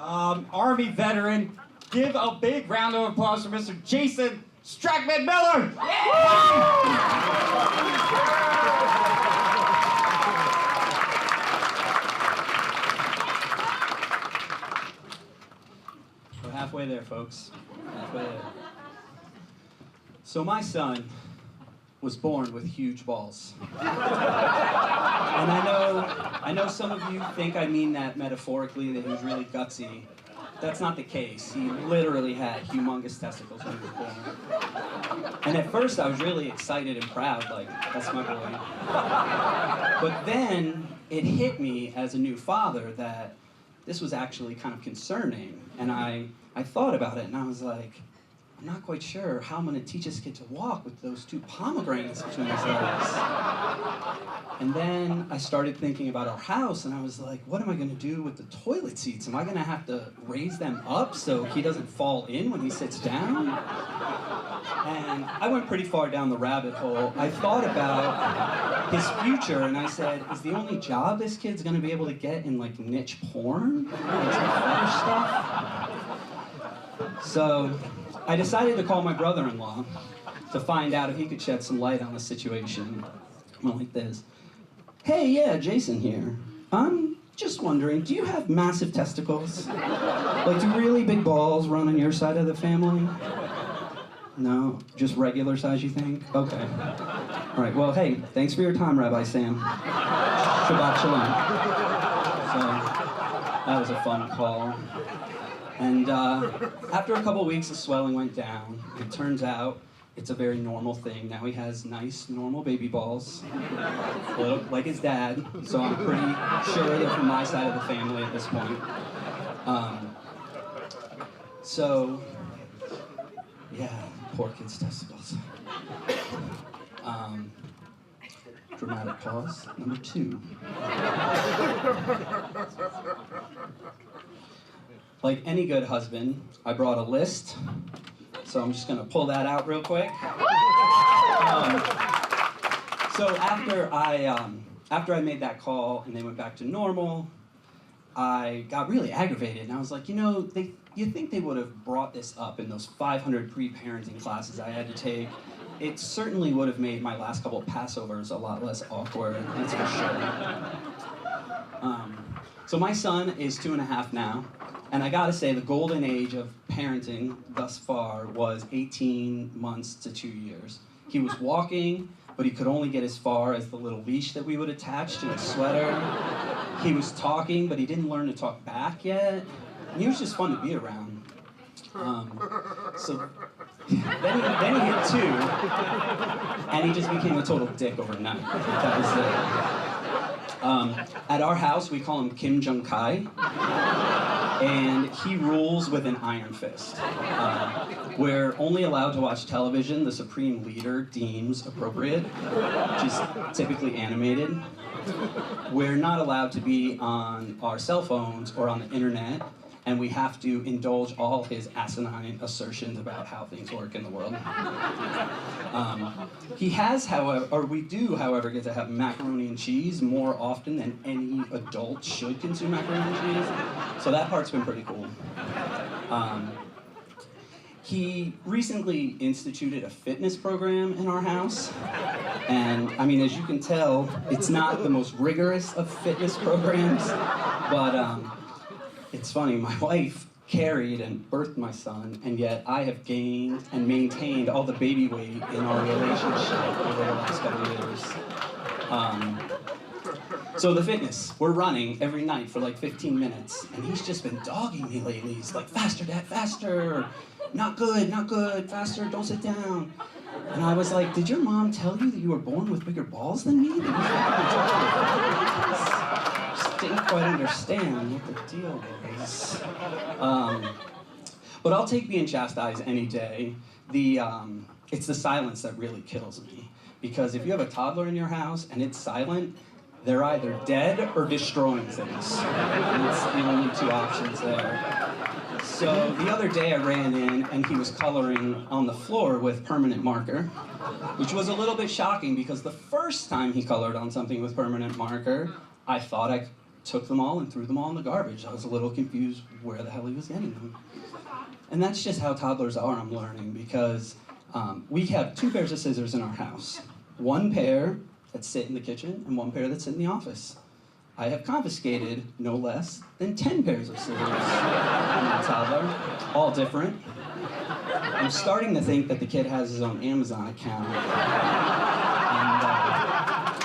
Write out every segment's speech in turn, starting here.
Army veteran. Give a big round of applause for Mr. Jason Strachman-Miller! We're halfway there, folks. Halfway there. So my son was born with huge balls. And I know some of you think I mean that metaphorically, that he was really gutsy. That's not the case. He literally had humongous testicles when he was born. And at first I was really excited and proud, like, that's my boy. But then it hit me as a new father that this was actually kind of concerning. And I thought about it and I was like, I'm not quite sure how I'm going to teach this kid to walk with those two pomegranates between his legs. And then I started thinking about our house, and I was like, what am I going to do with the toilet seats? Am I going to have to raise them up so he doesn't fall in when he sits down? And I went pretty far down the rabbit hole. I thought about his future, and I said, is the only job this kid's going to be able to get in, like, niche porn? Like, other stuff? So I decided to call my brother-in-law to find out if he could shed some light on the situation. Went like this. Hey, yeah, Jason here. I'm just wondering, do you have massive testicles? Like, do really big balls run on your side of the family? No? Just regular size, you think? Okay. All right, well, hey, thanks for your time, Rabbi Sam. Shabbat shalom. So, that was a fun call. And after a couple weeks, the swelling went down. It turns out it's a very normal thing. Now he has nice, normal baby balls, like his dad, so I'm pretty sure they're from my side of the family at this point. So, yeah, poor kid's testicles. Dramatic pause, number 2. Like any good husband, I brought a list, so I'm just gonna pull that out real quick. So after I made that call and they went back to normal, I got really aggravated, and I was like, you think they would have brought this up in those 500 pre-parenting classes I had to take. It certainly would have made my last couple of Passovers a lot less awkward, that's for sure. So my son is 2.5 now. And I gotta say, the golden age of parenting thus far was 18 months to 2 years. He was walking, but he could only get as far as the little leash that we would attach to his sweater. He was talking, but he didn't learn to talk back yet. And he was just fun to be around. So then he hit 2, and he just became a total dick overnight. That was it. At our house, we call him Kim Jong-kai. And he rules with an iron fist. We're only allowed to watch television the supreme leader deems appropriate, which is typically animated. We're not allowed to be on our cell phones or on the internet, and we have to indulge all his asinine assertions about how things work in the world. We do, however, get to have macaroni and cheese more often than any adult should consume macaroni and cheese. So that part's been pretty cool. He recently instituted a fitness program in our house. And I mean, as you can tell, it's not the most rigorous of fitness programs, but it's funny, my wife carried and birthed my son, and yet I have gained and maintained all the baby weight in our relationship over the last couple of years. So the fitness, we're running every night for like 15 minutes, and he's just been dogging me lately. He's like, faster, Dad, faster. Not good, faster, don't sit down. And I was like, did your mom tell you that you were born with bigger balls than me? Just didn't quite understand what the deal was. But I'll take being chastised any day. It's the silence that really kills me. Because if you have a toddler in your house and it's silent, they're either dead or destroying things. And it's the only 2 options there. So the other day I ran in and he was coloring on the floor with permanent marker, which was a little bit shocking because the first time he colored on something with permanent marker, I thought took them all and threw them all in the garbage. I was a little confused where the hell he was getting them. And that's just how toddlers are, I'm learning, because we have 2 pairs of scissors in our house. 1 pair that sit in the kitchen and 1 pair that sit in the office. I have confiscated no less than 10 pairs of scissors from my toddler, all different. I'm starting to think that the kid has his own Amazon account. And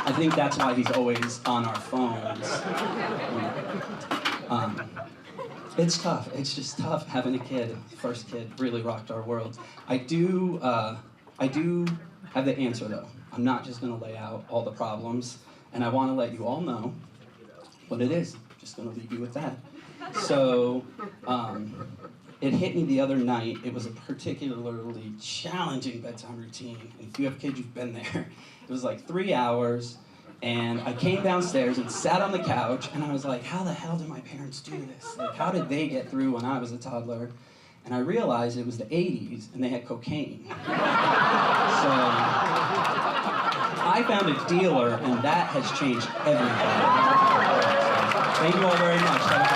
I think that's why he's always on our phones. It's tough. It's just tough having a kid. First kid really rocked our world. I do have the answer though. I'm not just gonna lay out all the problems, and I wanna let you all know what it is. I'm just gonna leave you with that. So, it hit me the other night. It was a particularly challenging bedtime routine. And if you have kids, you've been there. It was like 3 hours, and I came downstairs and sat on the couch, and I was like, how the hell did my parents do this? Like, how did they get through when I was a toddler? And I realized it was the 80s, and they had cocaine. So I found a dealer, and that has changed everything. So, thank you all very much.